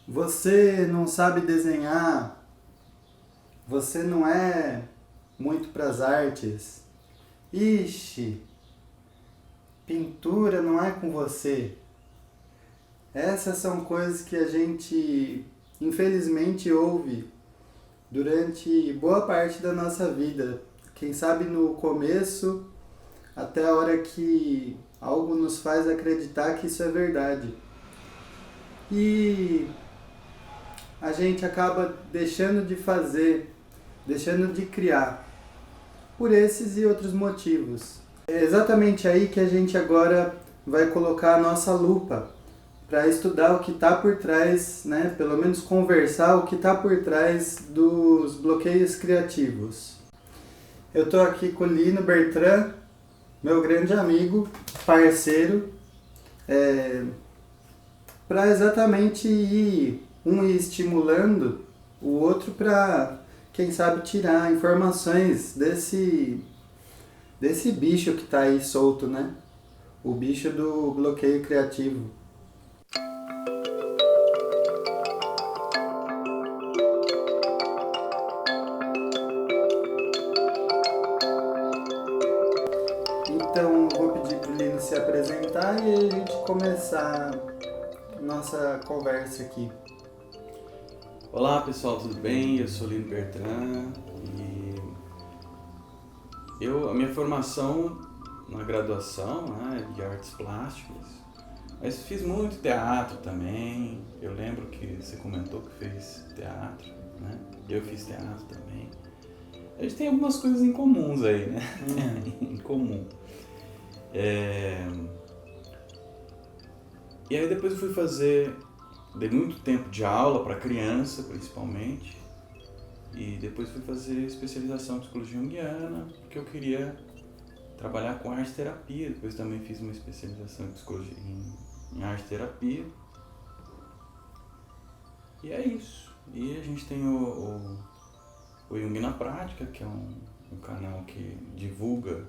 Você não sabe desenhar, você não é muito para as artes. Ixi, pintura não é com você. Essas são coisas que a gente infelizmente ouve durante boa parte da nossa vida. Quem sabe no começo, até a hora que algo nos faz acreditar que isso é verdade. E a gente acaba deixando de fazer, deixando de criar, por esses e outros motivos. É exatamente aí que a gente agora vai colocar a nossa lupa para estudar o que está por trás, né? Pelo menos conversar o que está por trás dos bloqueios criativos. Eu estou aqui com o Lino Bertrand, meu grande amigo, parceiro, para exatamente ir estimulando o outro para, quem sabe, tirar informações desse bicho que está aí solto, né? O bicho do bloqueio criativo. Então, vou pedir para o Lino se apresentar e aí a gente começar nossa conversa aqui. Olá pessoal, tudo bem? Eu sou Lino Bertrand e a minha formação na graduação, né, de artes plásticas, mas fiz muito teatro também. Eu lembro que você comentou que fez teatro, né? Eu fiz teatro também. A gente tem algumas coisas em comuns aí, né? Em comum. E aí depois eu fui dei muito tempo de aula para criança, principalmente, e depois fui fazer especialização em psicologia junguiana, porque eu queria trabalhar com arte terapia. Depois também fiz uma especialização em psicologia em arte terapia. E é isso. E a gente tem o Jung na Prática, que é um canal que divulga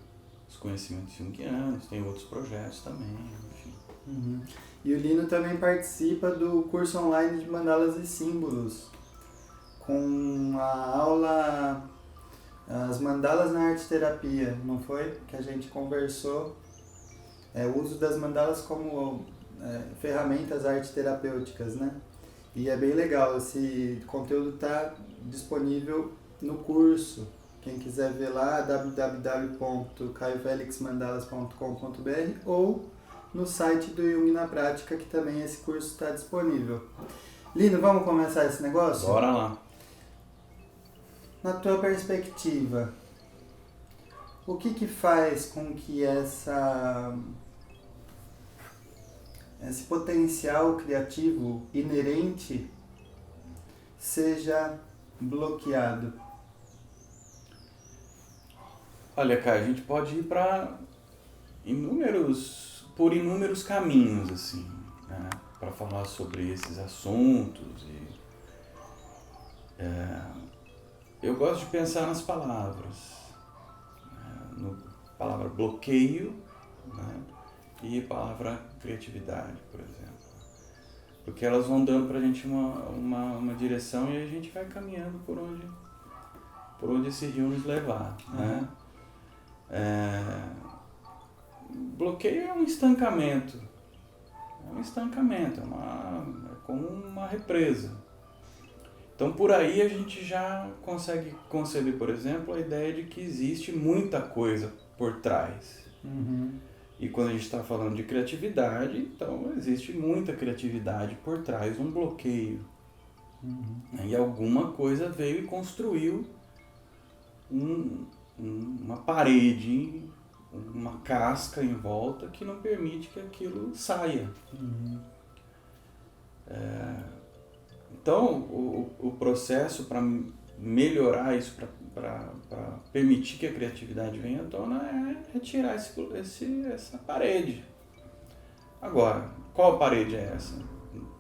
os conhecimentos junguianos, tem outros projetos também, enfim. Uhum. E o Lino também participa do curso online de mandalas e símbolos, com a aula As Mandalas na Arte Terapia, não foi? Que a gente conversou. O uso das mandalas como ferramentas arte terapêuticas, né? E é bem legal, esse conteúdo está disponível no curso. Quem quiser ver lá, www.caiofelixmandalas.com.br ou no site do Jung na Prática, que também esse curso está disponível. Lino, vamos começar esse negócio? Bora lá. Na tua perspectiva, o que faz com que esse potencial criativo inerente seja bloqueado? Olha, cara, a gente pode ir por inúmeros caminhos, assim, né, para falar sobre esses assuntos. Eu gosto de pensar nas palavras, né, no palavra bloqueio, né, e palavra criatividade, por exemplo. Porque elas vão dando pra gente uma direção e a gente vai caminhando por onde esse rio nos levar, né? Bloqueio é um estancamento. É como uma represa. Então por aí a gente já consegue conceber, por exemplo, a ideia de que existe muita coisa por trás. Uhum. E quando a gente está falando de criatividade, então existe muita criatividade por trás de um bloqueio. Uhum. E alguma coisa veio e construiu uma parede, uma casca em volta que não permite que aquilo saia. Uhum. Então, o processo para melhorar isso, para permitir que a criatividade venha à tona, é retirar essa parede. Agora, qual parede é essa?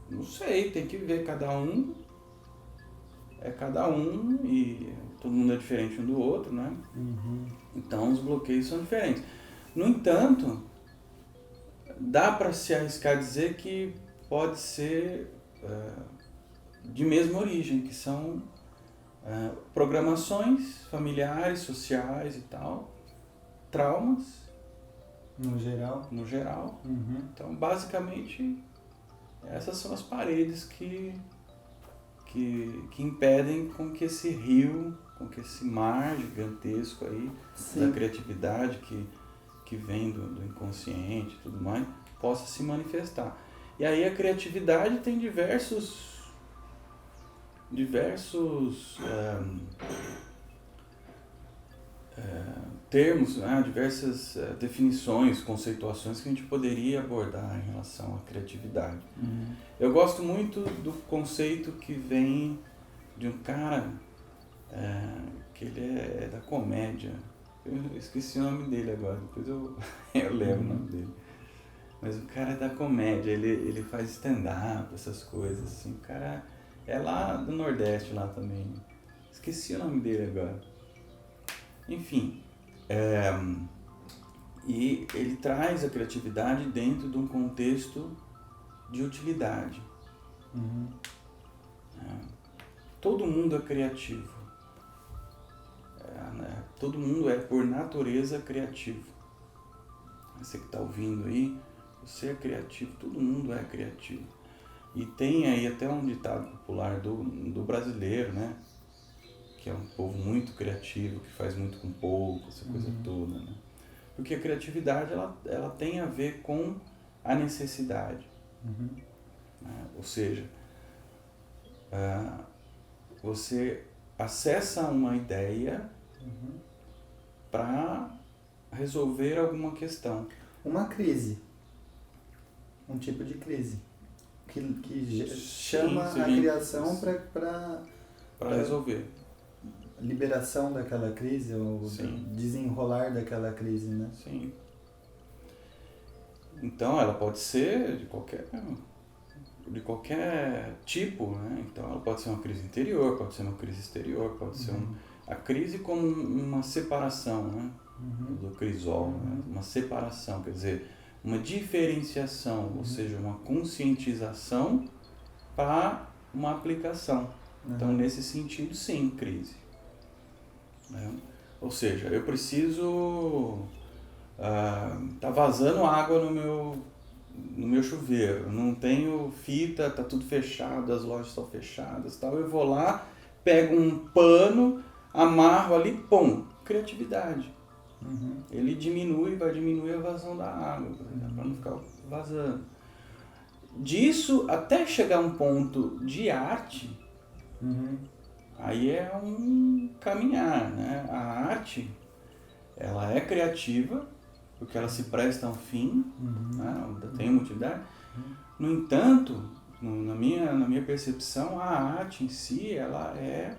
Não sei, tem que ver, cada um e todo mundo é diferente um do outro, né? Uhum. Então os bloqueios são diferentes. No entanto, dá para se arriscar a dizer que pode ser de mesma origem, que são programações familiares, sociais e tal, traumas No geral. no geral. Uhum. Então, basicamente, essas são as paredes que impedem com que esse rio, com que esse mar gigantesco aí Sim. da criatividade que vem do inconsciente e tudo mais, possa se manifestar. E aí a criatividade tem diversos termos, né? Diversas definições, conceituações que a gente poderia abordar em relação à criatividade. Uhum. Eu gosto muito do conceito que vem de um cara que ele é da comédia. Eu esqueci o nome dele agora, depois eu lembro o nome dele. Mas o cara é da comédia, ele faz stand-up, essas coisas assim. O cara é lá do Nordeste lá também. Esqueci o nome dele agora. Enfim, e ele traz a criatividade dentro de um contexto de utilidade. Uhum. Todo mundo é criativo. Todo mundo é, por natureza, criativo. Você que está ouvindo aí, você é criativo, todo mundo é criativo. E tem aí até um ditado popular do brasileiro, né? Que é um povo muito criativo, que faz muito com pouco, essa coisa toda, né? Porque a criatividade, ela tem a ver com a necessidade. Uhum. Ou seja, você acessa uma ideia para resolver alguma questão. Uma crise. Um tipo de crise. Que chama Sim, a criação para resolver. liberação daquela crise, ou Sim. desenrolar daquela crise, né? Sim. Então ela pode ser de qualquer tipo, né? Então ela pode ser uma crise interior, pode ser uma crise exterior, pode ser a crise como uma separação, né? Do crisol, né? Uma separação, quer dizer, uma diferenciação, ou seja, uma conscientização para uma aplicação. Então, nesse sentido, sim, crise. Né? Ou seja, eu preciso... tá vazando água no meu chuveiro, eu não tenho fita, tá tudo fechado, as lojas estão fechadas, tal. Eu vou lá, pego um pano, amarro ali, pum, criatividade. Ele vai diminuir a vazão da água, para não ficar vazando. Disso até chegar a um ponto de arte, aí é um caminhar, né? A arte, ela é criativa, porque ela se presta a um fim, né? Tem uma utilidade. No entanto, na minha percepção, a arte em si, ela é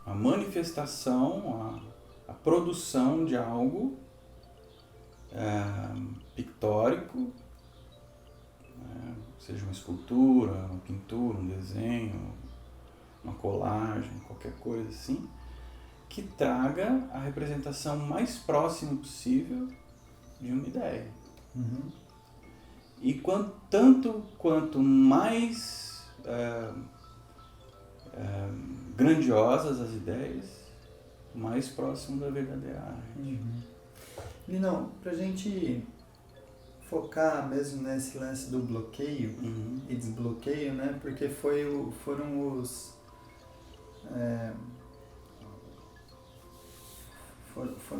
a manifestação, a produção de algo pictórico, seja uma escultura, uma pintura, um desenho, uma colagem, qualquer coisa assim, que traga a representação mais próxima possível de uma ideia. E tanto quanto mais grandiosas as ideias, mais próximo da verdadeira arte. Linão, pra gente focar mesmo nesse lance do bloqueio e desbloqueio, né? Porque foram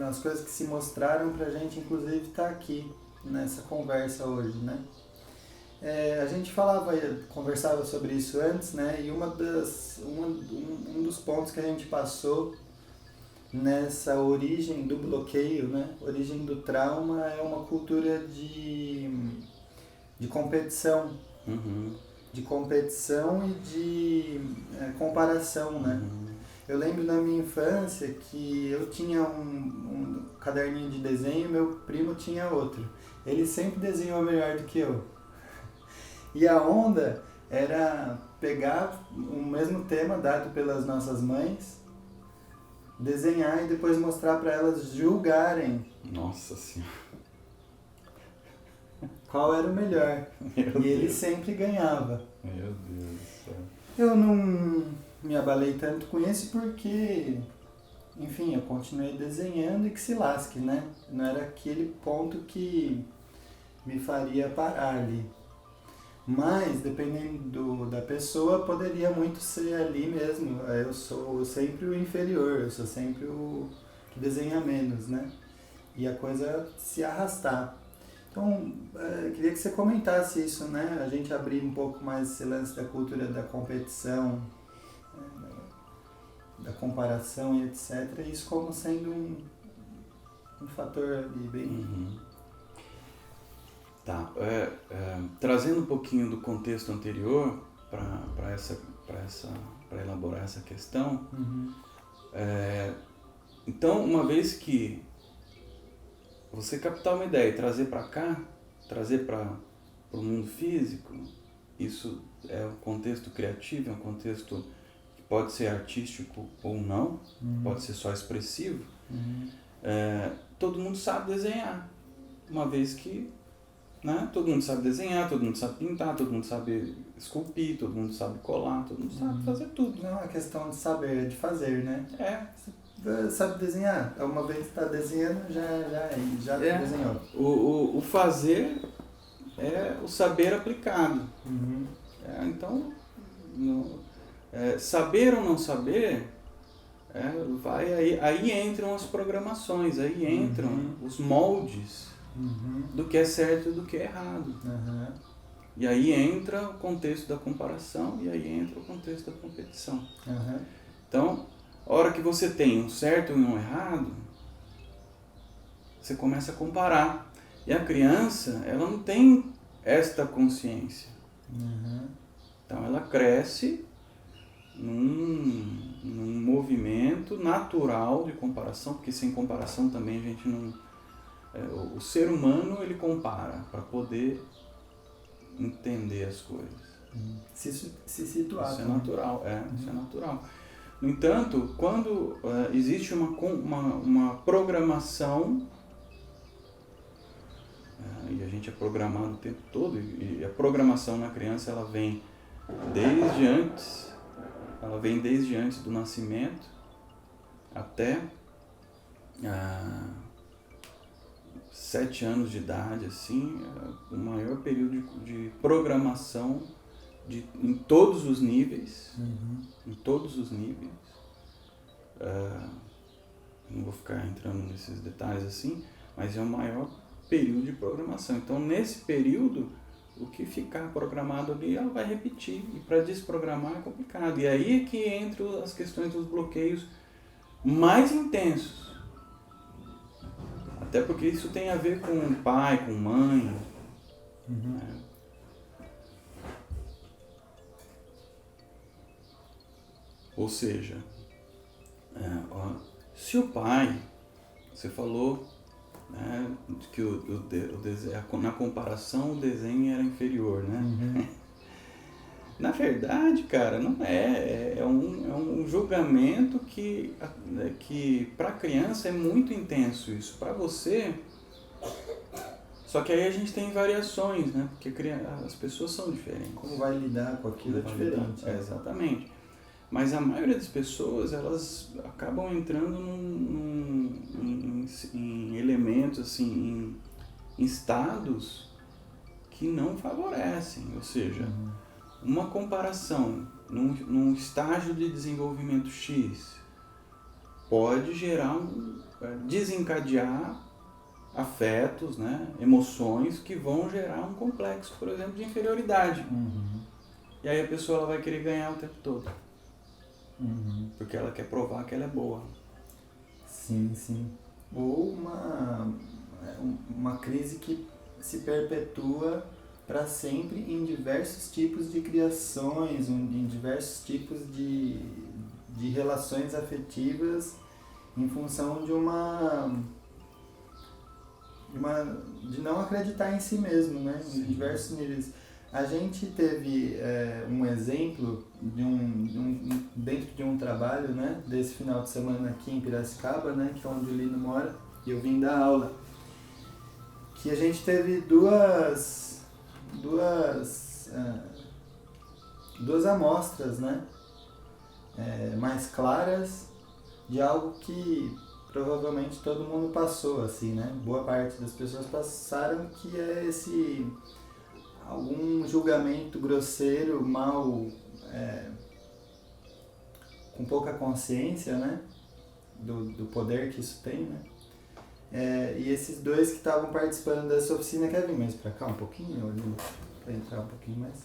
as coisas que se mostraram pra gente, inclusive, estar aqui nessa conversa hoje, né? A gente conversava sobre isso antes, né? E um dos pontos que a gente passou nessa origem do bloqueio, né? Origem do trauma é uma cultura de competição. De competição e de comparação, né? Eu lembro na minha infância que eu tinha um caderninho de desenho e meu primo tinha outro. Ele sempre desenhou melhor do que eu. E a onda era pegar o mesmo tema dado pelas nossas mães, desenhar e depois mostrar para elas julgarem. Nossa Senhora. qual era o melhor. Meu E ele Deus. sempre ganhava. Meu Deus do céu. Eu não me abalei tanto com isso porque, enfim, eu continuei desenhando e que se lasque, né? Não era aquele ponto que me faria parar ali. Mas, dependendo da pessoa, poderia muito ser ali mesmo. Eu sou sempre o inferior, eu sou sempre o que desenha menos, né? E a coisa se arrastar. Então, queria que você comentasse isso, né? A gente abrir um pouco mais esse lance da cultura da competição, da comparação e etc. Isso como sendo um fator ali bem... Uhum. Tá. Trazendo um pouquinho do contexto anterior para elaborar essa questão. Uhum. Então, uma vez que você captar uma ideia e trazer para cá, trazer para o mundo físico, isso é um contexto criativo, é um contexto que pode ser artístico ou não, pode ser só expressivo. Todo mundo sabe desenhar, uma vez que, né, todo mundo sabe desenhar, todo mundo sabe pintar, todo mundo sabe esculpir, todo mundo sabe colar, todo mundo sabe fazer tudo. Não é uma questão de saber, é de fazer, né? É. Sabe desenhar? Uma vez que está desenhando, já desenhou. O fazer é o saber aplicado. Então, saber ou não saber, aí entram as programações, aí entram os moldes do que é certo e do que é errado. E aí entra o contexto da comparação e aí entra o contexto da competição. Então, a hora que você tem um certo e um errado, você começa a comparar. E a criança, ela não tem esta consciência. Então ela cresce num movimento natural de comparação, porque sem comparação também a gente não... o ser humano, ele compara para poder entender as coisas. Se situar. Isso é natural, isso é natural. No entanto, quando existe uma programação, e a gente é programado o tempo todo, e a programação na criança ela vem desde antes do nascimento até 7 anos de idade, assim, o maior período de programação em todos os níveis. Em todos os níveis. Não vou ficar entrando nesses detalhes assim, mas é o maior período de programação. Então, nesse período, o que ficar programado ali, ela vai repetir. E para desprogramar é complicado. E aí é que entram as questões dos bloqueios mais intensos. Até porque isso tem a ver com pai, com mãe. Né? Ou seja, se o pai, você falou, né, que na comparação o desenho era inferior, né? Na verdade, cara, não é. É um julgamento que para a criança é muito intenso isso. Para você, só que aí a gente tem variações, né? Porque as pessoas são diferentes. Como vai lidar com aquilo é diferente. Exatamente. Mas a maioria das pessoas, elas acabam entrando em elementos, assim, em estados que não favorecem. Ou seja, uma comparação num estágio de desenvolvimento X pode desencadear afetos, né, emoções que vão gerar um complexo, por exemplo, de inferioridade. E aí a pessoa ela vai querer ganhar o tempo todo. Porque ela quer provar que ela é boa. Sim, sim. Ou uma crise que se perpetua para sempre em diversos tipos de criações, em diversos tipos de relações afetivas em função de não acreditar em si mesmo, né? Em diversos níveis. A gente teve um exemplo dentro de um trabalho, né, desse final de semana aqui em Piracicaba, né, que é onde o Lino mora, e eu vim dar aula, que a gente teve duas amostras, né? Mais claras de algo que provavelmente todo mundo passou, assim, né? Boa parte das pessoas passaram, que é algum julgamento grosseiro, mal, com pouca consciência, né? Do poder que isso tem, né? E esses dois que estavam participando dessa oficina, quer vir mais pra cá um pouquinho, para entrar um pouquinho mais?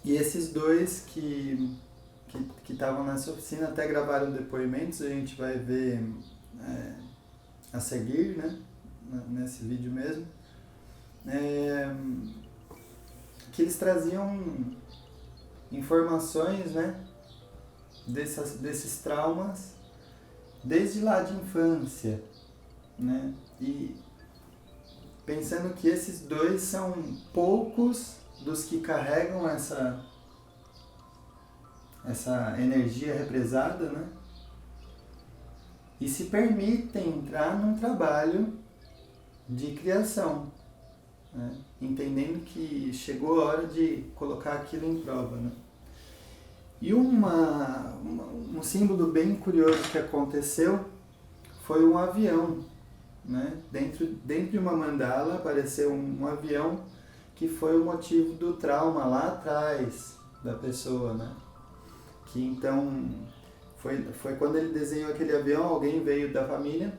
E esses dois que estavam nessa oficina até gravaram depoimentos, a gente vai ver a seguir, né? Nesse vídeo mesmo. Que eles traziam informações, né? Desses traumas desde lá de infância, né? E pensando que esses dois são poucos dos que carregam essa energia represada, né? E se permitem entrar num trabalho de criação, né? Entendendo que chegou a hora de colocar aquilo em prova, né? E um símbolo bem curioso que aconteceu foi um avião, né? Dentro de uma mandala apareceu um avião que foi o motivo do trauma lá atrás da pessoa, né? Que então foi quando ele desenhou aquele avião, alguém veio da família,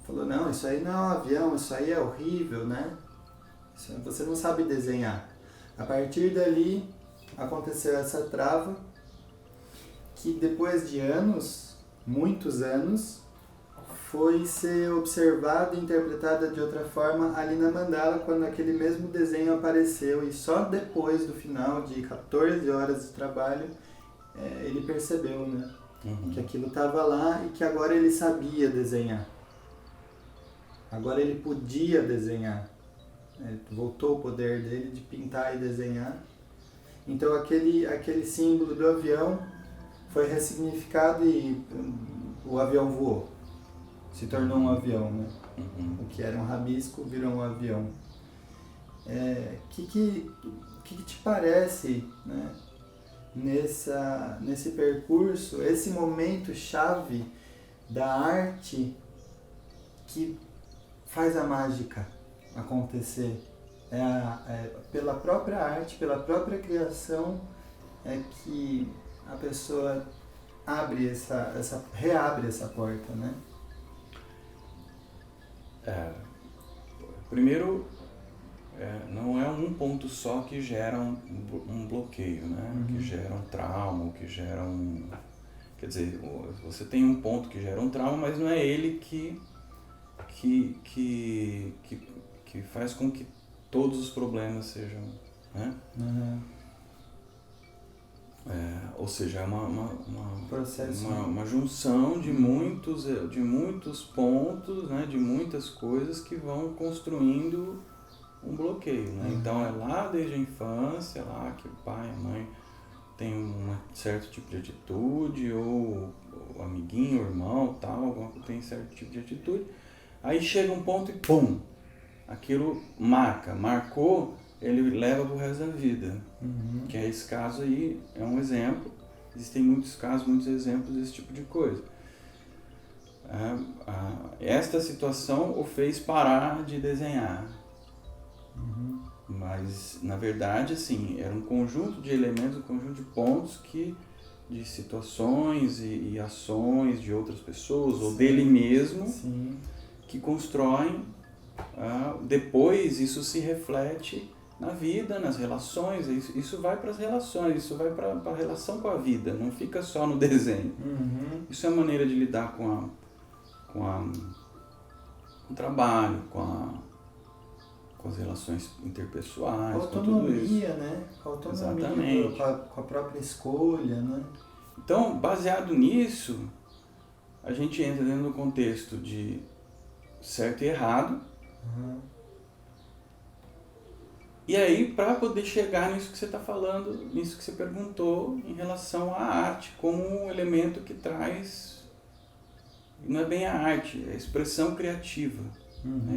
falou, não, isso aí não é um avião, isso aí é horrível, né? Você não sabe desenhar. A partir dali aconteceu essa trava, que depois de anos, muitos anos, foi ser observada e interpretada de outra forma ali na mandala, quando aquele mesmo desenho apareceu, e só depois do final de 14 horas de trabalho ele percebeu, né? Uhum. Que aquilo estava lá e que agora ele sabia desenhar. Agora ele podia desenhar. Voltou o poder dele de pintar e desenhar. Então aquele símbolo do avião foi ressignificado e o avião voou. Se tornou um avião, né? Uhum. O que era um rabisco virou um avião. Que te parece, né? Nesse percurso, esse momento chave da arte que faz a mágica acontecer? Pela própria arte, pela própria criação, que a pessoa reabre essa porta, né? Primeiro, não é um ponto só que gera um bloqueio, né? Uhum. Que gera um trauma, que gera Quer dizer, você tem um ponto que gera um trauma, mas não é ele que faz com que todos os problemas sejam, né? Uhum. Ou seja, é uma junção de muitos pontos, né? De muitas coisas que vão construindo um bloqueio, né? Uhum. Então é lá desde a infância, lá que o pai e a mãe tem um certo tipo de atitude, ou o amiguinho, o irmão, tal, tem certo tipo de atitude. Aí chega um ponto e pum! Aquilo marcou, ele leva pro resto da vida. Uhum. Que é esse caso aí, é um exemplo. Existem muitos casos, muitos exemplos desse tipo de coisa. Esta situação o fez parar de desenhar. Uhum. Mas, na verdade, assim, era um conjunto de elementos, um conjunto de pontos de situações e ações de outras pessoas, sim, ou dele mesmo, sim, que constroem. Depois isso se reflete na vida, nas relações, isso vai para as relações, isso vai para a relação com a vida, não fica só no desenho. Uhum. Isso é a maneira de lidar com o trabalho, com as relações interpessoais, autonomia, com tudo isso. Né? Autonomia com a própria escolha, né? Então, baseado nisso, a gente entra dentro do contexto de certo e errado. Uhum. E aí, para poder chegar nisso que você está falando, nisso que você perguntou, em relação à arte, como um elemento que traz, não é bem a arte, é a expressão criativa.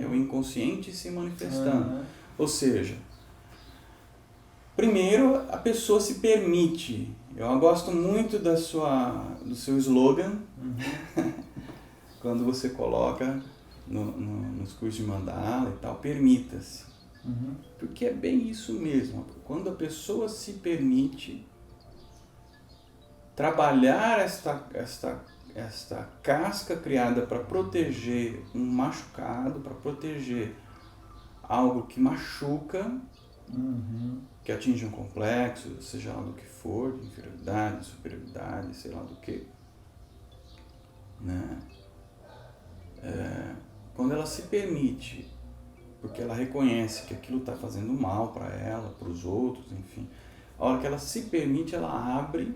É o inconsciente se manifestando. Ou seja, primeiro a pessoa se permite. Eu gosto muito do seu slogan, quando você coloca nos cursos de mandala e tal, permita-se. Porque é bem isso mesmo. Quando a pessoa se permite trabalhar esta casca criada para proteger um machucado, para proteger algo que machuca, que atinge um complexo, seja lá do que for, de inferioridade, superioridade, sei lá do que, né? Quando ela se permite, porque ela reconhece que aquilo está fazendo mal para ela, para os outros, enfim, a hora que ela se permite, ela abre.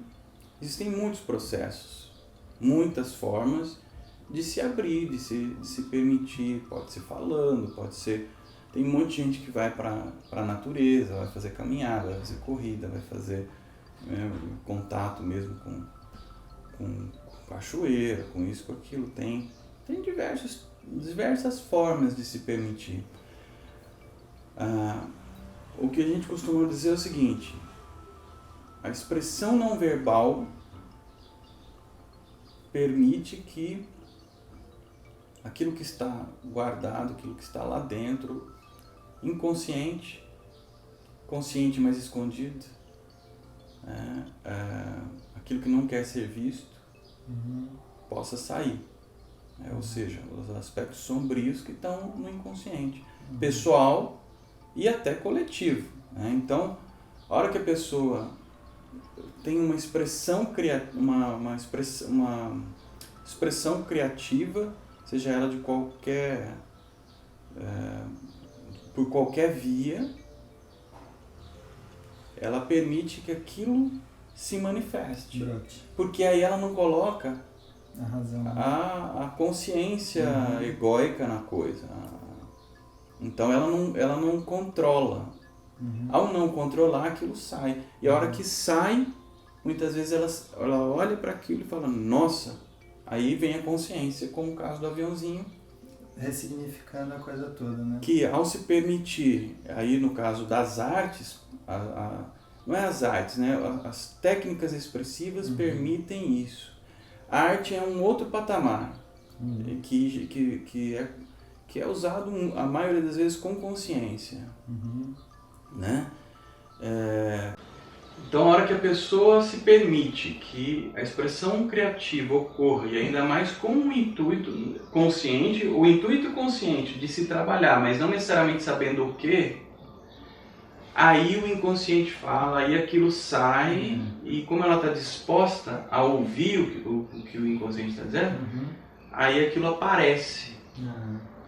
Existem muitos processos, muitas formas de se abrir, de se permitir. Pode ser falando, pode ser... Tem um monte de gente que vai para a natureza, vai fazer caminhada, vai fazer corrida, vai fazer contato mesmo com cachoeira, com isso, com aquilo. Tem diversas formas de se permitir. O que a gente costuma dizer é o seguinte: a expressão não verbal permite que aquilo que está guardado, aquilo que está lá dentro, inconsciente, consciente mas escondido, aquilo que não quer ser visto, possa sair. Ou seja, os aspectos sombrios que estão no inconsciente, pessoal e até coletivo. Então, a hora que a pessoa tem uma expressão criativa, seja ela de por qualquer via, ela permite que aquilo se manifeste. Porque aí ela não coloca a razão, né? a consciência egóica na coisa. Então ela não controla. Ao não controlar, aquilo sai. E a hora que sai, muitas vezes ela olha para aquilo e fala, nossa, aí vem a consciência, como o caso do aviãozinho. Ressignificando a coisa toda, né? Que ao se permitir, aí no caso das artes, não é as artes, né? As técnicas expressivas permitem isso. A arte é um outro patamar, que é usado a maioria das vezes com consciência. Né? Então, a hora que a pessoa se permite que a expressão criativa ocorra, e ainda mais com um intuito consciente, o intuito consciente de se trabalhar, mas não necessariamente sabendo o que, aí o inconsciente fala, aí aquilo sai, e como ela está disposta a ouvir o que o inconsciente está dizendo, aí aquilo aparece.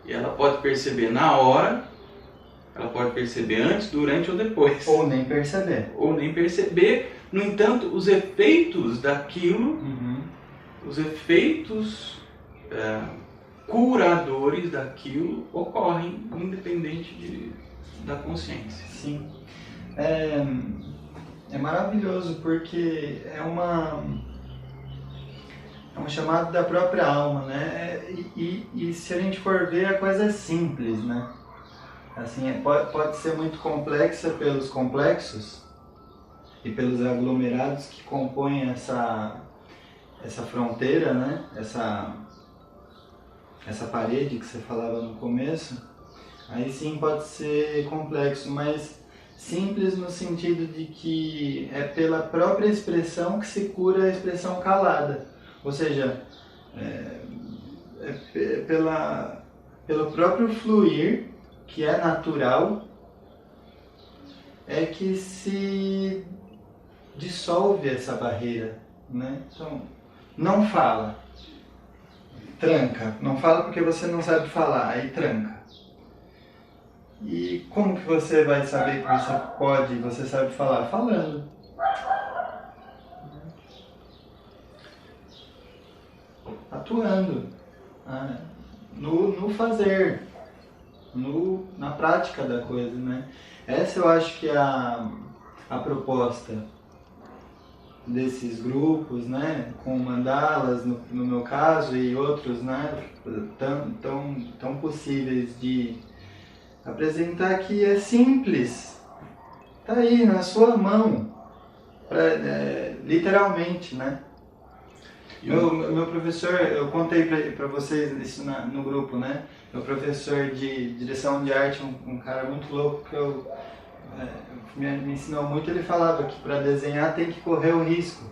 E ela pode perceber na hora, ela pode perceber antes, durante ou depois. Ou nem perceber. No entanto, os efeitos daquilo, os efeitos curadores daquilo ocorrem independente da consciência. Sim. É maravilhoso porque é um chamado da própria alma, né? E se a gente for ver, a coisa é simples, né? Assim, pode ser muito complexa pelos complexos e pelos aglomerados que compõem essa fronteira, né? Essa parede que você falava no começo. Aí sim pode ser complexo, mas simples no sentido de que é pela própria expressão que se cura a expressão calada. Ou seja, pelo próprio fluir, que é natural, é que se dissolve essa barreira, né? Então, não fala, tranca. Não fala porque você não sabe falar, aí tranca. E como que você vai saber que você sabe falar? Falando. Atuando. No fazer. Na prática da coisa, né? Essa eu acho que é a proposta desses grupos, né, com mandalas, no meu caso, e outros, né, tão possíveis de apresentar, que é simples, tá aí na sua mão, literalmente, né. Meu professor, eu contei para vocês isso no grupo, né, meu professor de direção de arte, um cara muito louco que me ensinou muito. Ele falava que para desenhar tem que correr o risco.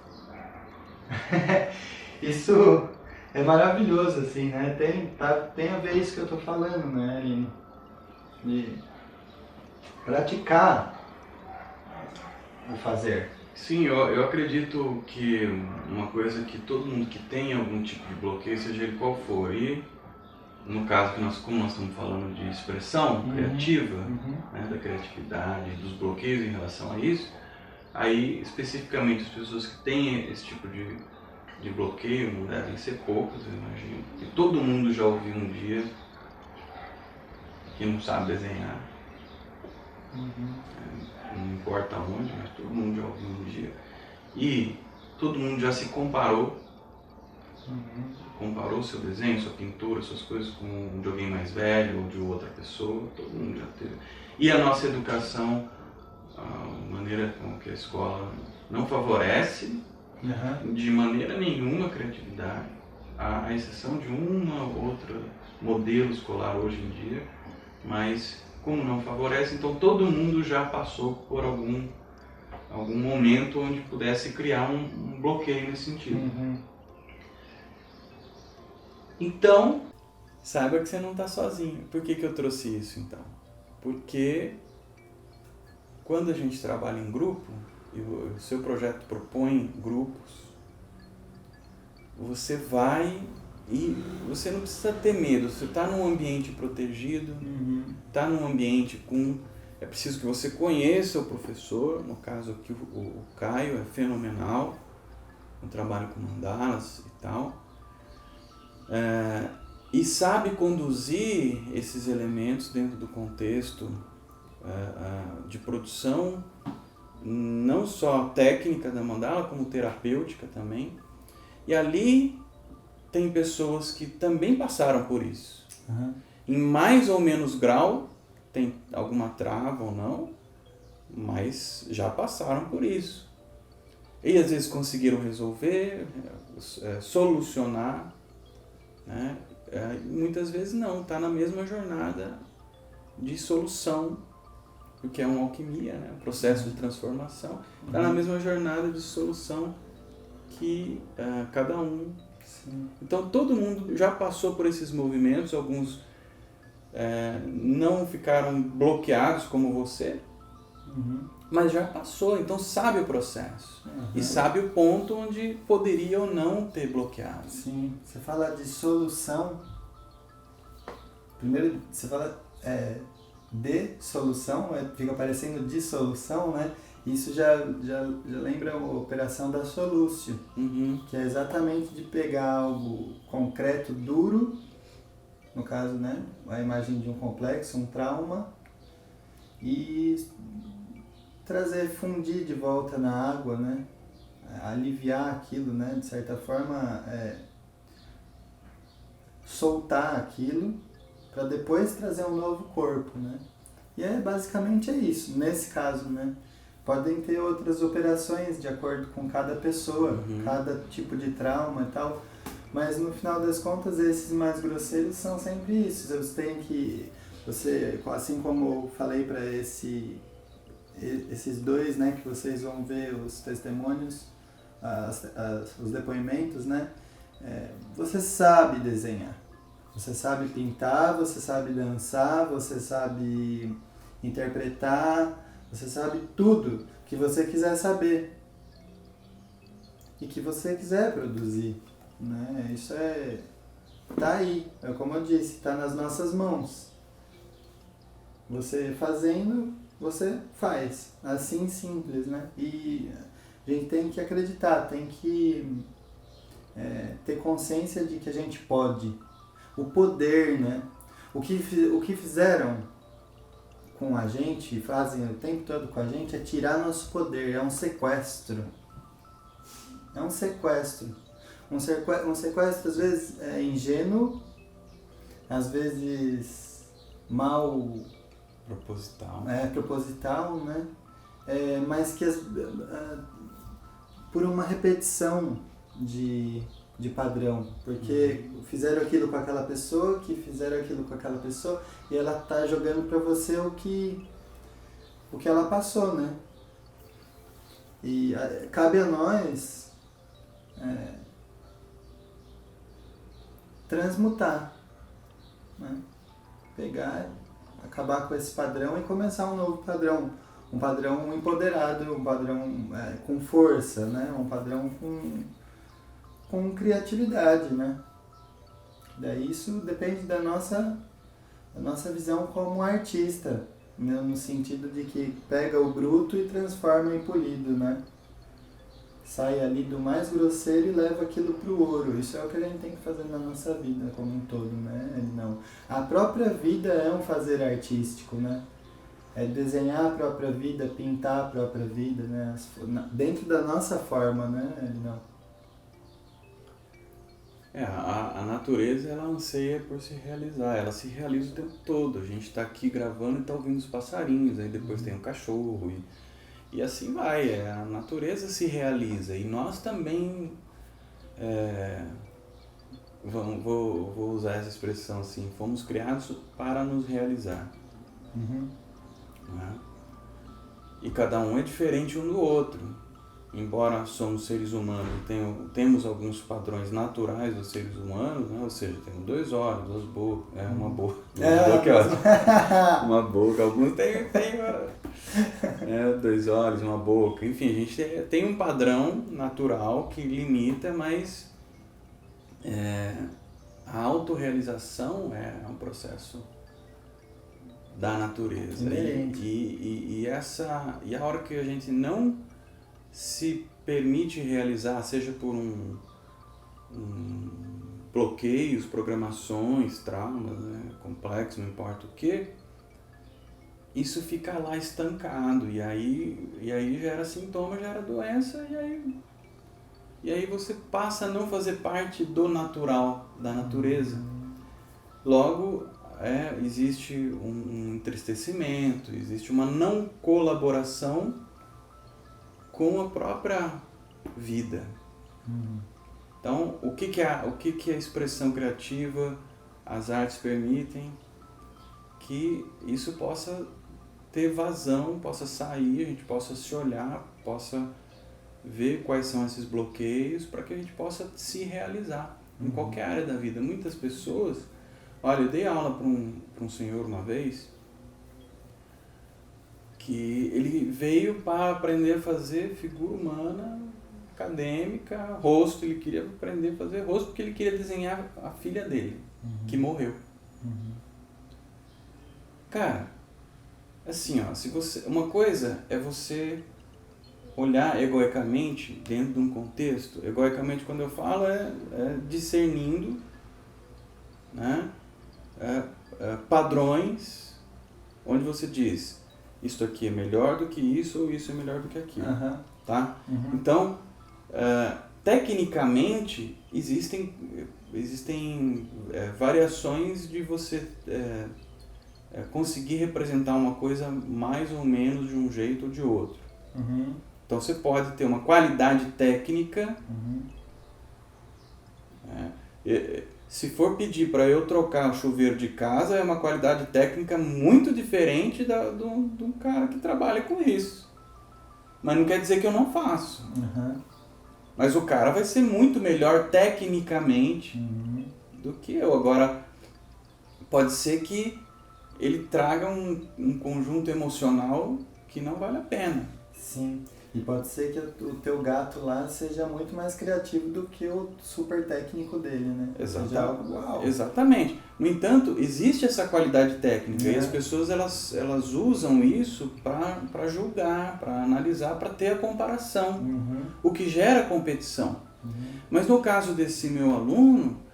Isso é maravilhoso, assim, né? Tem a ver isso que eu tô falando, né, Aline? De praticar o fazer. Sim, eu acredito que uma coisa que todo mundo que tem algum tipo de bloqueio, seja ele qual for, e no caso que como nós estamos falando de expressão criativa, né, da criatividade, dos bloqueios em relação a isso, aí especificamente as pessoas que têm esse tipo de bloqueio não devem ser poucas, eu imagino. E todo mundo já ouviu um dia que não sabe desenhar. Não importa onde, mas todo mundo já ouviu um dia. E todo mundo já se comparou. Comparou seu desenho, sua pintura, suas coisas com de alguém mais velho ou de outra pessoa. Todo mundo já teve. E a nossa educação, a maneira com que a escola não favorece de maneira nenhuma a criatividade, à exceção de uma ou outra modelo escolar hoje em dia, mas como não favorece, então todo mundo já passou por algum momento onde pudesse criar um bloqueio nesse sentido. Então, saiba que você não está sozinho. Por que eu trouxe isso, então? Porque quando a gente trabalha em grupo, e o seu projeto propõe grupos, você vai e você não precisa ter medo. Você está num ambiente protegido, está num ambiente com... É preciso que você conheça o professor, no caso aqui o Caio é fenomenal, no trabalho com mandalas e tal, e sabe conduzir esses elementos dentro do contexto de produção, não só técnica da mandala, como terapêutica também. E ali tem pessoas que também passaram por isso. Em mais ou menos grau, tem alguma trava ou não, mas já passaram por isso. E às vezes conseguiram resolver, solucionar, né? Muitas vezes não, está na mesma jornada de solução, porque é uma alquimia, né? Um processo de transformação, está na mesma jornada de solução que cada um. Sim. Então todo mundo já passou por esses movimentos, alguns não ficaram bloqueados como você, mas já passou, então sabe o processo e sabe o ponto onde poderia ou não ter bloqueado. Sim, você fala de solução, primeiro você fala de solução, fica parecendo dissolução, né? Isso já lembra a operação da Solúcio, que é exatamente de pegar algo concreto, duro, no caso, né, a imagem de um complexo, um trauma, e fundir de volta na água, né, aliviar aquilo, né, de certa forma, soltar aquilo, para depois trazer um novo corpo, né. E basicamente é isso, nesse caso, né. Podem ter outras operações de acordo com cada pessoa, cada tipo de trauma e tal, mas no final das contas esses mais grosseiros são sempre isso. Assim como eu falei para esses dois, né, que vocês vão ver os testemunhos, os depoimentos, né, você sabe desenhar, você sabe pintar, você sabe dançar, você sabe interpretar, você sabe tudo que você quiser saber e que você quiser produzir, né? Isso tá aí, como eu disse, tá nas nossas mãos. Você fazendo, você faz, assim simples, né? E a gente tem que acreditar, tem que ter consciência de que a gente pode, o poder, né? O que fizeram com a gente, fazem o tempo todo com a gente, é tirar nosso poder, é um sequestro. É um sequestro. Um sequestro às vezes é ingênuo, às vezes mal proposital, né? Mas que por uma repetição de padrão, porque fizeram aquilo com aquela pessoa, que fizeram aquilo com aquela pessoa, e ela tá jogando para você o que ela passou, né? E cabe a nós transmutar, né? Pegar, acabar com esse padrão e começar um novo padrão. Um padrão empoderado, um padrão com força, né? Um padrão com criatividade, né? Daí isso depende da nossa visão como artista, né? No sentido de que pega o bruto e transforma em polido, né? Sai ali do mais grosseiro e leva aquilo pro ouro. Isso é o que a gente tem que fazer na nossa vida como um todo, né? Não. A própria vida é um fazer artístico, né? É desenhar a própria vida, pintar a própria vida, né? Dentro da nossa forma, né? Não. A natureza, ela anseia por se realizar, ela se realiza o tempo todo. A gente está aqui gravando e está ouvindo os passarinhos, aí depois tem um cachorro e assim vai. A natureza se realiza e nós também, vou usar essa expressão assim, fomos criados para nos realizar. Né? E cada um é diferente um do outro. Embora somos seres humanos e temos alguns padrões naturais dos seres humanos, né? Ou seja, temos 2 olhos, 2 bocas, uma boca. Uma boca, alguns têm 2 olhos, uma boca. Enfim, a gente tem um padrão natural que limita, mas a autorrealização é um processo da natureza. E a hora que a gente não se permite realizar, seja por bloqueios, programações, traumas, né, complexos, não importa o que, isso fica lá estancado e aí gera sintoma, gera doença e aí você passa a não fazer parte do natural, da natureza. Logo, existe um entristecimento, existe uma não colaboração com a própria vida. Então, o que a expressão criativa, as artes permitem? Que isso possa ter vazão, possa sair, a gente possa se olhar, possa ver quais são esses bloqueios para que a gente possa se realizar em qualquer área da vida. Muitas pessoas... Olha, eu dei aula para um senhor uma vez que ele veio para aprender a fazer figura humana, acadêmica, rosto. Ele queria aprender a fazer rosto porque ele queria desenhar a filha dele, que morreu. Cara, assim, ó, uma coisa é você olhar egoicamente dentro de um contexto. Egoicamente, quando eu falo, é discernindo, né, padrões, onde você diz, isto aqui é melhor do que isso, ou isso é melhor do que aquilo. Tá? Então, tecnicamente, existem variações de você conseguir representar uma coisa mais ou menos de um jeito ou de outro. Então, você pode ter uma qualidade técnica. Se for pedir para eu trocar o chuveiro de casa, é uma qualidade técnica muito diferente de um cara que trabalha com isso. Mas não quer dizer que eu não faço. Mas o cara vai ser muito melhor tecnicamente do que eu. Agora, pode ser que ele traga um conjunto emocional que não vale a pena. Sim. E pode ser que o teu gato lá seja muito mais criativo do que o super técnico dele, né? Exatamente. No entanto, existe essa qualidade técnica e as pessoas elas usam isso para julgar, para analisar, para ter a comparação, o que gera competição. Mas no caso desse meu aluno,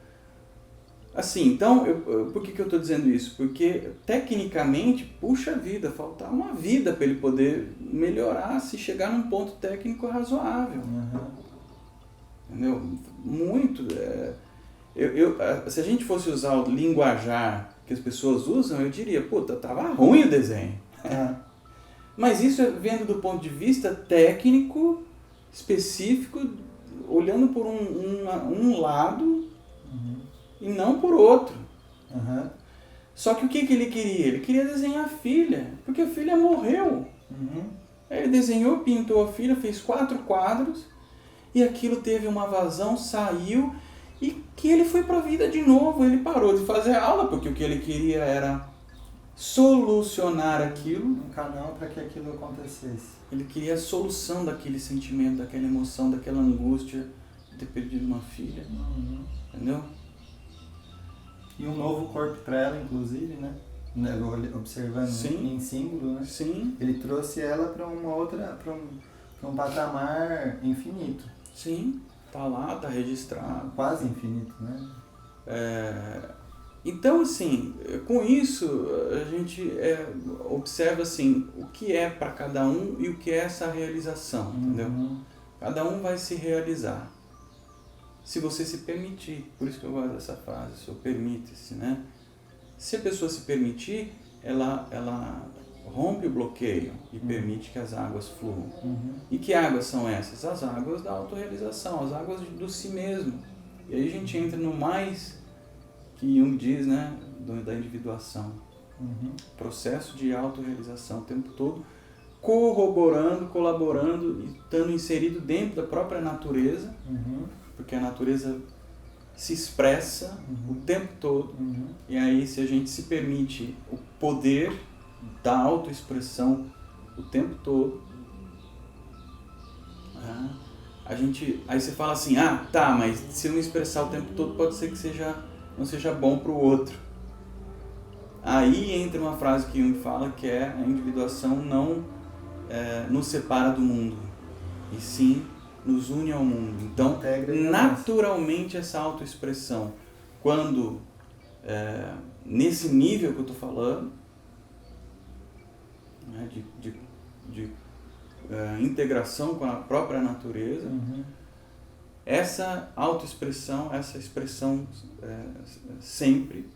assim, então, por que eu estou dizendo isso? Porque, tecnicamente, puxa vida, falta uma vida para ele poder melhorar, se chegar num ponto técnico razoável. entendeu? Muito. Se a gente fosse usar o linguajar que as pessoas usam, eu diria, puta, tava ruim o desenho. Mas isso é vendo do ponto de vista técnico, específico, olhando por um lado e não por outro. Só que o que ele queria? Ele queria desenhar a filha, porque a filha morreu. Aí ele desenhou, pintou a filha, fez 4 quadros, e aquilo teve uma vazão, saiu, e que ele foi para a vida de novo. Ele parou de fazer aula, porque o que ele queria era solucionar aquilo. Um canal para que aquilo acontecesse. Ele queria a solução daquele sentimento, daquela emoção, daquela angústia de ter perdido uma filha. Entendeu? E um novo corpo para ela, inclusive, né? Observando em símbolo, né? Sim. Ele trouxe ela para uma outra, para um patamar infinito. Sim, tá lá, tá registrado. Quase infinito, né? Então, assim, com isso a gente observa assim, o que é para cada um e o que é essa realização, entendeu? Cada um vai se realizar. Se você se permitir, por isso que eu gosto dessa frase, o permite-se, né? Se a pessoa se permitir, ela rompe o bloqueio e permite que as águas fluam. E que águas são essas? As águas da autorrealização, as águas do si mesmo. E aí a gente entra no mais que Jung diz, né, da individuação. Processo de autorrealização o tempo todo, corroborando, colaborando e estando inserido dentro da própria natureza, porque a natureza se expressa o tempo todo. E aí, se a gente se permite o poder da autoexpressão o tempo todo, aí você fala assim, mas se eu me expressar o tempo todo, pode ser que não seja bom para o outro. Aí entra uma frase que Jung fala, que é: a individuação não nos separa do mundo, e sim nos une ao mundo. Então, naturalmente, essa autoexpressão, quando nesse nível que eu estou falando, né, de integração com a própria natureza, essa autoexpressão, essa expressão sempre,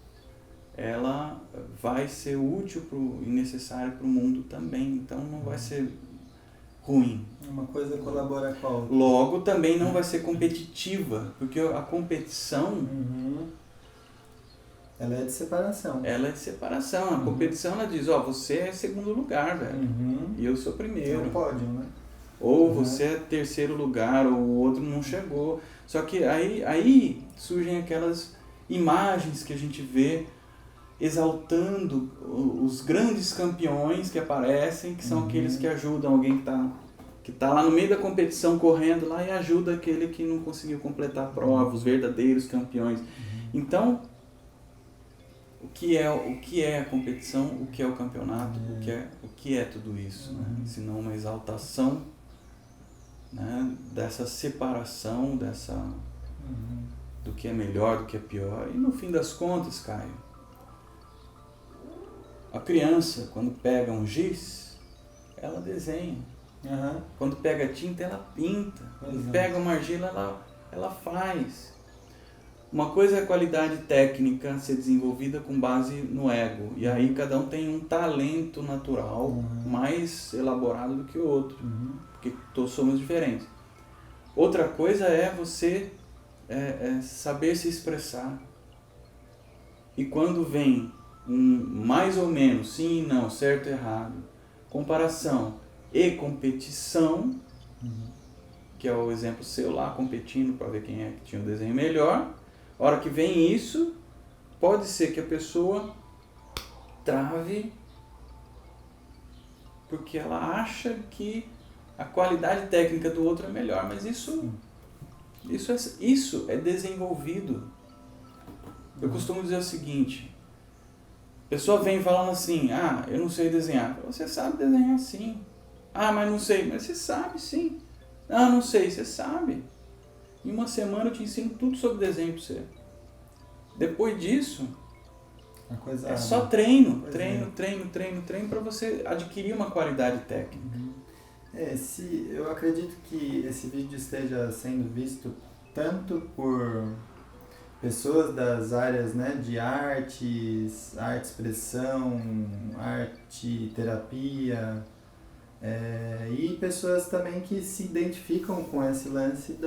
ela vai ser útil e necessária para o mundo também. Então, não vai ser ruim. Uma coisa colabora com a outra. Logo, também não vai ser competitiva, porque a competição... Ela é de separação. Ela é de separação. A competição, ela diz, você é segundo lugar, velho. E eu sou primeiro. É um pódio, né? Ou você é terceiro lugar, ou o outro não chegou. Só que aí surgem aquelas imagens que a gente vê exaltando os grandes campeões que aparecem, que são aqueles que ajudam alguém que tá lá no meio da competição correndo lá e ajuda aquele que não conseguiu completar a prova, os verdadeiros campeões. Então, o que é a competição, o que é o campeonato, o que é tudo isso, né? Senão uma exaltação, né, dessa separação, do que é melhor, do que é pior. E no fim das contas, Caio, a criança, quando pega um giz, ela desenha. Quando pega tinta, ela pinta. Quando pega uma argila, ela faz. Uma coisa é a qualidade técnica ser desenvolvida com base no ego. E aí cada um tem um talento natural mais elaborado do que o outro. Porque todos somos diferentes. Outra coisa é você saber se expressar. E quando vem mais ou menos, sim e não, certo e errado, comparação e competição, que é o exemplo seu lá, competindo para ver quem é que tinha um desenho melhor. A hora que vem isso, pode ser que a pessoa trave, porque ela acha que a qualidade técnica do outro é melhor, mas isso é desenvolvido. Eu costumo dizer o seguinte: a pessoa vem falando assim, eu não sei desenhar. Você sabe desenhar sim. Mas não sei. Mas você sabe sim. Não sei. Você sabe. Em uma semana eu te ensino tudo sobre desenho para você. Depois disso, é só treino para você adquirir uma qualidade técnica. Eu acredito que esse vídeo esteja sendo visto tanto por pessoas das áreas, né, de artes, arte-expressão, arte-terapia, e pessoas também que se identificam com esse lance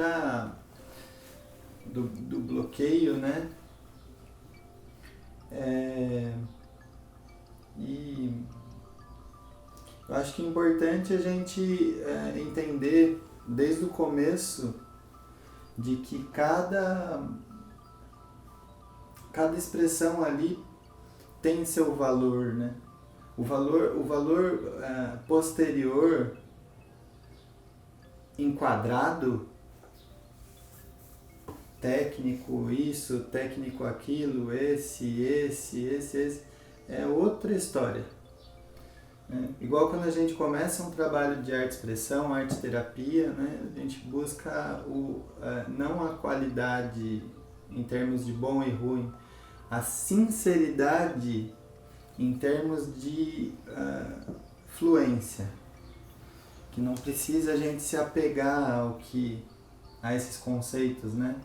do bloqueio, né? E eu acho que é importante a gente entender desde o começo de que cada expressão ali tem seu valor, né? O valor posterior, enquadrado, técnico isso, técnico aquilo, esse, é outra história. Igual quando a gente começa um trabalho de arte-expressão, arte-terapia, né? A gente busca não a qualidade em termos de bom e ruim, a sinceridade em termos de fluência, que não precisa a gente se apegar a esses conceitos, né,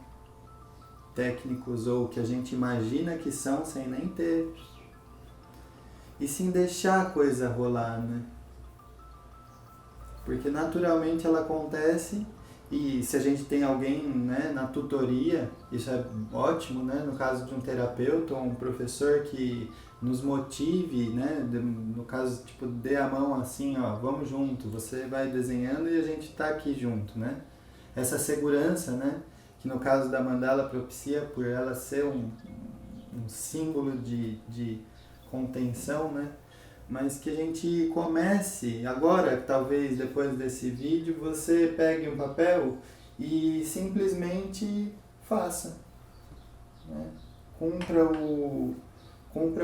técnicos ou que a gente imagina que são sem nem ter, e sim deixar a coisa rolar, né, porque naturalmente ela acontece. E se a gente tem alguém, né, na tutoria, isso é ótimo, né? No caso de um terapeuta ou um professor que nos motive, né? No caso, tipo, dê a mão assim, ó, vamos junto, você vai desenhando e a gente tá aqui junto, né? Essa segurança, né? Que no caso da mandala propicia por ela ser um símbolo de contenção, né? Mas que a gente comece agora, talvez depois desse vídeo, você pegue um papel e simplesmente faça, né? Cumpra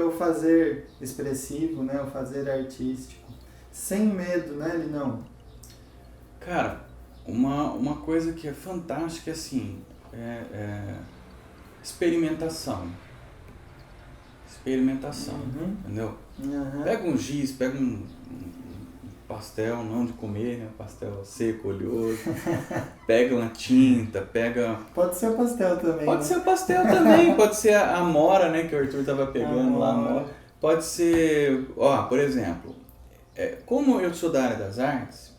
o fazer expressivo, né? O fazer artístico, sem medo, né, Linão? Cara, uma coisa que é fantástica, assim, experimentação. Entendeu? Uhum. Pega um giz, pega um pastel, não de comer, né? Pastel seco, oleoso. Pega uma tinta, Pode ser o pastel também. Pode né? ser o pastel também, pode ser a amora, né? Que o Arthur tava pegando lá. Amora. Pode ser, por exemplo, como eu sou da área das artes,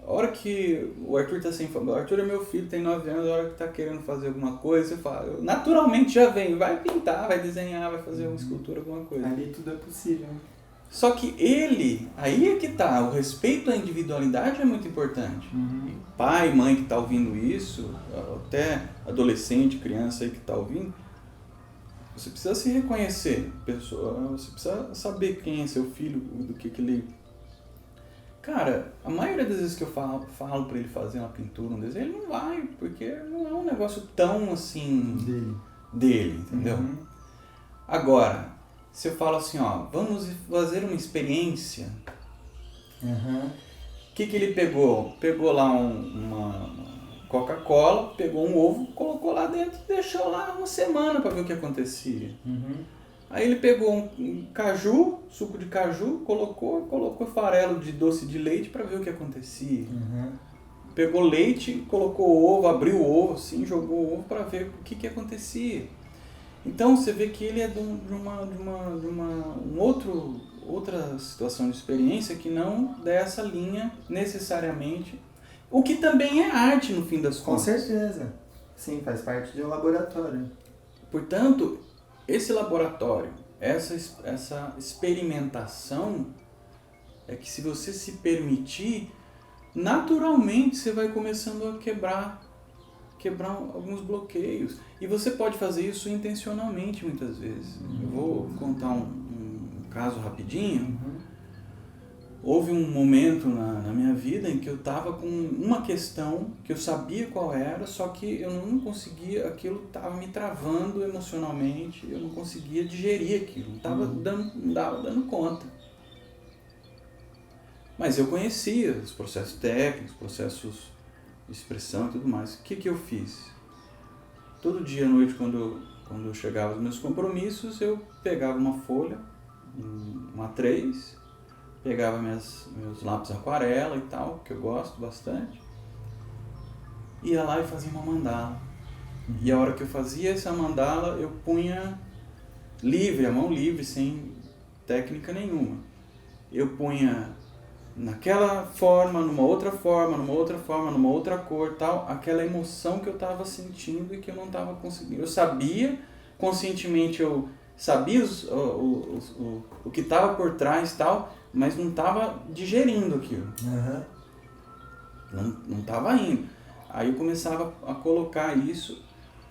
a hora que o Arthur tá sem... O Arthur é meu filho, tem 9 anos, a hora que tá querendo fazer alguma coisa, eu falo, naturalmente já vem, vai pintar, vai desenhar, vai fazer uma escultura, alguma coisa. Ali tudo é possível. Só que aí é que tá, o respeito à individualidade é muito importante. Uhum. E pai, mãe que tá ouvindo isso, até adolescente, criança aí que tá ouvindo, você precisa se reconhecer, você precisa saber quem é seu filho, do que ele... Cara, a maioria das vezes que eu falo pra ele fazer uma pintura, um desenho, ele não vai, porque não é um negócio tão assim dele, entendeu? Uhum. Agora, se eu falo assim, vamos fazer uma experiência, Uhum. o que ele pegou? Pegou lá uma Coca-Cola, pegou um ovo, colocou lá dentro e deixou lá uma semana para ver o que acontecia. Uhum. Aí ele pegou um caju, suco de caju, colocou farelo de doce de leite para ver o que acontecia. Uhum. Pegou leite, colocou o ovo, abriu o ovo, assim, jogou o ovo para ver o que acontecia. Então você vê que ele é de outra situação de experiência que não dessa linha necessariamente, o que também é arte no fim das contas. Com certeza. Sim, faz parte de um laboratório. Portanto, esse laboratório, essa experimentação, é que se você se permitir, naturalmente você vai começando a quebrar alguns bloqueios. E você pode fazer isso intencionalmente muitas vezes. Eu vou contar um caso rapidinho. Uhum. Houve um momento na minha vida em que eu estava com uma questão que eu sabia qual era, só que eu não conseguia, aquilo estava me travando emocionalmente, eu não conseguia digerir aquilo, não dava dando conta. Mas eu conhecia os processos técnicos, processos de expressão e tudo mais. O que eu fiz? Todo dia à noite, quando eu chegava aos meus compromissos, eu pegava uma folha, uma A3, pegava meus lápis aquarela e tal, que eu gosto bastante, ia lá e fazia uma mandala. E a hora que eu fazia essa mandala, eu punha livre, a mão livre, sem técnica nenhuma. Eu punha naquela forma, numa outra forma, numa outra forma, numa outra cor, tal, aquela emoção que eu estava sentindo e que eu não estava conseguindo. Eu sabia, conscientemente eu sabia o que estava por trás, tal, mas não estava digerindo aquilo. Não estava indo. Aí eu começava a colocar isso,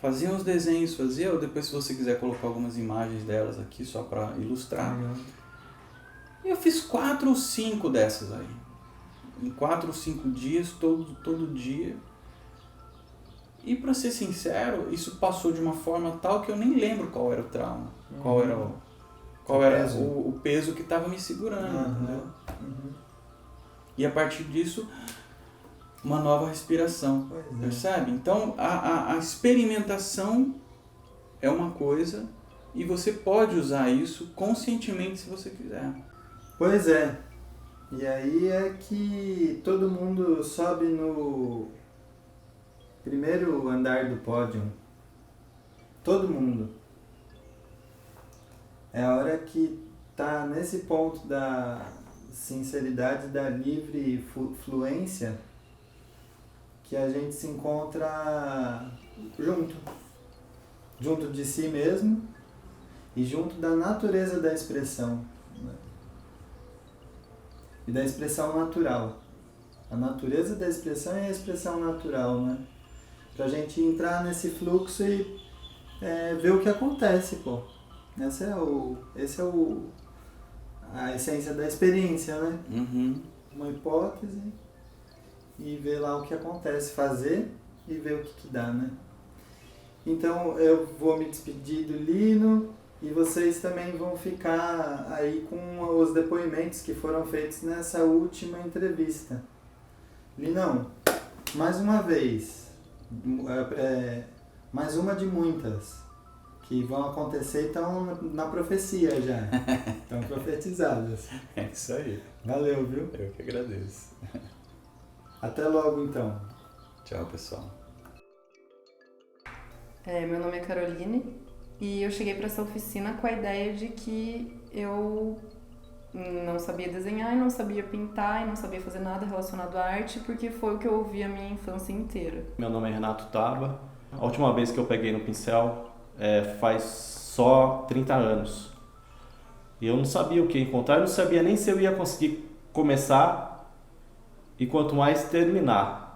fazia uns desenhos, depois se você quiser colocar algumas imagens delas aqui só para ilustrar. Eu fiz 4 ou 5 dessas aí. Em 4 ou 5 dias, todo dia. E para ser sincero, isso passou de uma forma tal que eu nem lembro qual era o trauma. Qual era o peso que estava me segurando. Entendeu? E a partir disso, uma nova respiração. Percebe? Então, a experimentação é uma coisa e você pode usar isso conscientemente se você quiser. Pois é. E aí é que todo mundo sobe no primeiro andar do pódio. Todo mundo. É a hora que tá nesse ponto da sinceridade, da livre fluência, que a gente se encontra junto de si mesmo e junto da natureza da expressão, né? E da expressão natural. A natureza da expressão é a expressão natural, né? Pra gente entrar nesse fluxo e ver o que acontece, pô. Esse é a essência da experiência, né? Uma hipótese e ver lá o que acontece, fazer e ver o que dá, né? Então eu vou me despedir do Lino e vocês também vão ficar aí com os depoimentos que foram feitos nessa última entrevista. Linão, mais uma vez, mais uma de muitas que vão acontecer e estão na profecia já, estão profetizadas. É isso aí. Valeu, viu? Eu que agradeço. Até logo, então. Tchau, pessoal. Meu nome é Caroline e eu cheguei para essa oficina com a ideia de que eu não sabia desenhar e não sabia pintar e não sabia fazer nada relacionado à arte, porque foi o que eu ouvi a minha infância inteira. Meu nome é Renato Taba. A última vez que eu peguei no pincel faz só 30 anos. E eu não sabia o que encontrar, eu não sabia nem se eu ia conseguir começar e quanto mais terminar.